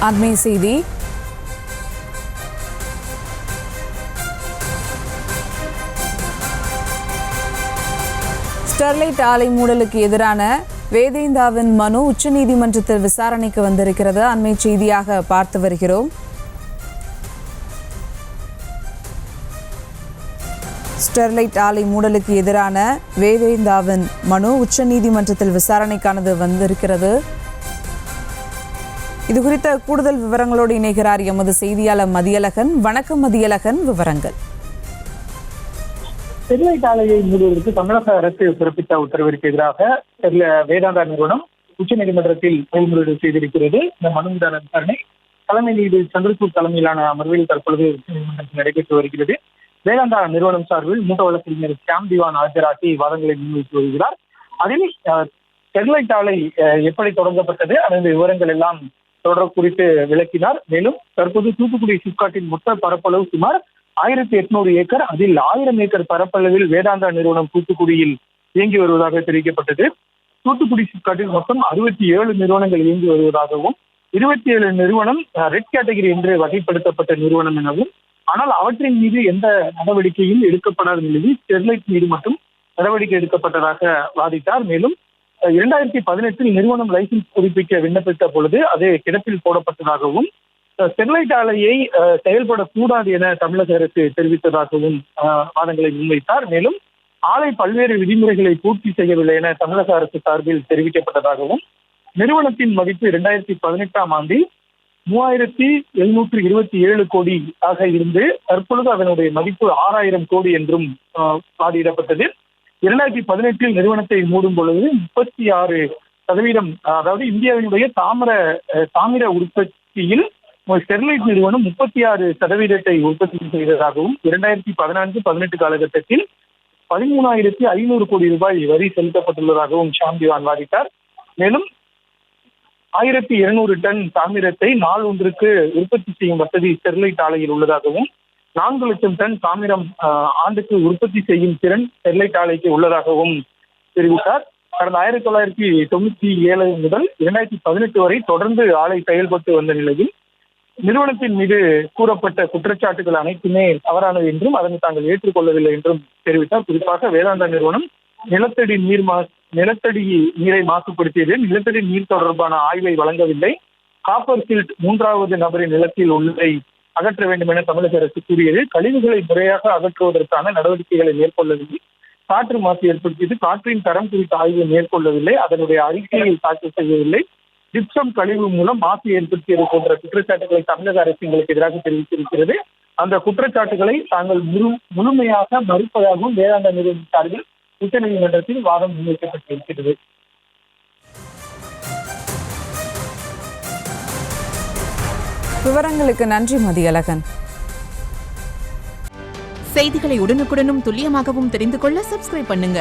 அண்மை செய்தி. ஸ்டெர்லைட் ஆலை மூடலுக்கு எதிரான வேதாந்தாவின் மனு உச்சநீதிமன்றத்தில் விசாரணைக்கு வந்திருக்கிறது. அண்மை செய்தியாக பார்த்து வருகிறோம். ஸ்டெர்லைட் ஆலை மூடலுக்கு எதிரான வேதாந்தாவின் மனு உச்சநீதிமன்றத்தில் விசாரணைக்கானது வந்திருக்கிறது. இது குறித்த கூடுதல் விவரங்களோடு இணைகிறார் எமது செய்தியாளர் மதியழகன். வணக்கம் மதியழகன், விவரங்கள். ஸ்டெர்லைட் ஆலையை மூடுவதற்கு தமிழக அரசு பிறப்பித்த உத்தரவிற்கு எதிராக வேதாந்தா நிறுவனம் உச்சநீதிமன்றத்தில் மேல்முறையீடு செய்திருக்கிறது. இந்த மனு மீதான விசாரணை தலைமை நீதிபதி சந்திரசூட் தலைமையிலான அமர்வில் தற்பொழுது உச்சநீதிமன்றத்தில் நடைபெற்று வருகிறது. வேதாந்தா நிறுவனம் சார்பில் மூத்த வழக்கறிஞர் ஷியாம் திவான் ஆஜராகி வாதங்களை முன்வைத்து வருகிறார். அதில் ஸ்டெர்லைட் ஆலை எப்படி தொடங்கப்பட்டது, அதன் விவரங்கள் எல்லாம் தொடர் குறித்து விளக்கினார். மேலும் தற்போது தூத்துக்குடி சிப்காட்டின் மொத்த பரப்பளவு சுமார் 1800 ஏக்கர். அதில் 1000 ஏக்கர் பரப்பளவில் வேதாந்தா நிறுவனம் தூத்துக்குடியில் இயங்கி வருவதாக தெரிவிக்கப்பட்டது. தூத்துக்குடி சிப்காட்டில் மொத்தம் 67 நிறுவனங்கள் இயங்கி வருவதாகவும் 27 நிறுவனம் ரெட் கேட்டகரி என்று வகைப்படுத்தப்பட்ட நிறுவனம் எனவும், ஆனால் அவற்றின் மீது எந்த நடவடிக்கையும் எடுக்கப்படாத நிலையில் ஸ்டெர்லைட் மீது மட்டும் நடவடிக்கை எடுக்கப்பட்டதாக வாதிட்டார். மேலும் 2018 நிறுவனம் லைசன்ஸ் புதுப்பிக்க விண்ணப்பித்த பொழுது அது கிடப்பில் போடப்பட்டதாகவும், ஸ்டெர்லைட் ஆலையை செயல்படக்கூடாது என தமிழக அரசு தெரிவித்ததாகவும் வாதங்களை முன்வைத்தார். மேலும் ஆலை பல்வேறு விதிமுறைகளை பூர்த்தி செய்யவில்லை என தமிழக அரசு சார்பில் தெரிவிக்கப்பட்டதாகவும், நிறுவனத்தின் மதிப்பு 2018ஆம் ஆண்டில் 3727 கோடி ஆக இருந்து தற்பொழுது அதனுடைய மதிப்பு 6000 கோடி என்றும் வாதிடப்பட்டது. 2018 நிறுவனத்தை மூடும் பொழுது 36%, அதாவது இந்தியாவினுடைய தாமிர உற்பத்தியில் ஸ்டெர்லைட் நிறுவனம் 36% உற்பத்தி செய்ததாகவும், 2014-18 காலகட்டத்தில் 13,500 கோடி ரூபாய் வரி செலுத்தப்பட்டுள்ளதாகவும் ஷியாம் திவான் வாதிட்டார். மேலும் 1200 டன் தாமிரத்தை நாள் ஒன்றுக்கு உற்பத்தி செய்யும் வசதி ஸ்டெர்லைட் ஆலையில் உள்ளதாகவும், 4 லட்சம் டன் தாமிரம் ஆண்டுக்கு உற்பத்தி செய்யும் திறன் ஸ்டெர்லைட் ஆலைக்கு உள்ளதாகவும் தெரிவித்தார். கடந்த 1997 முதல் 2018 வரை தொடர்ந்து ஆலை செயல்பட்டு வந்த நிலையில் நிறுவனத்தின் மீது கூறப்பட்ட குற்றச்சாட்டுகள் அனைத்துமே தவறானது என்றும் அதனை தாங்கள் ஏற்றுக்கொள்ளவில்லை என்றும் தெரிவித்தார். குறிப்பாக வேதாந்தா நிறுவனம் நிலத்தடி நீரை மாசுபடுத்தியது, நிலத்தடி நீர் தொடர்பான ஆய்வை வழங்கவில்லை, காப்பர் சில்ட் 3வது நபரின் நிலத்தில் உள்ளதை அகற்ற வேண்டும் என தமிழக அரசு கூறியது, கழிவுகளை முறையாக அகற்றுவதற்கான நடவடிக்கைகளை மேற்கொள்ளவில்லை, காற்று மாசு ஏற்படுத்தியது, காற்றின் தரம் குறித்த ஆய்வை மேற்கொள்ளவில்லை, அதனுடைய அறிக்கையை தாக்கல் செய்யவில்லை, ஜிப்சம் கழிவு மூலம் மாசு ஏற்படுத்தியது போன்ற குற்றச்சாட்டுகளை தமிழக அரசு எங்களுக்கு எதிராக தெரிவித்திருக்கிறது. அந்த குற்றச்சாட்டுகளை தாங்கள் முழுமையாக மறுப்பதாகவும் வேதாந்தா நிறுவனம் சார்பில் உச்சநீதிமன்றத்தில் வாதம் முன்வைக்கப்பட்டிருக்கிறது. விவரங்களுக்கு நன்றி மதியழகன். செய்திகளை உடனுக்குடனும் துல்லியமாகவும் தெரிந்து கொள்ள சப்ஸ்கிரைப் பண்ணுங்க.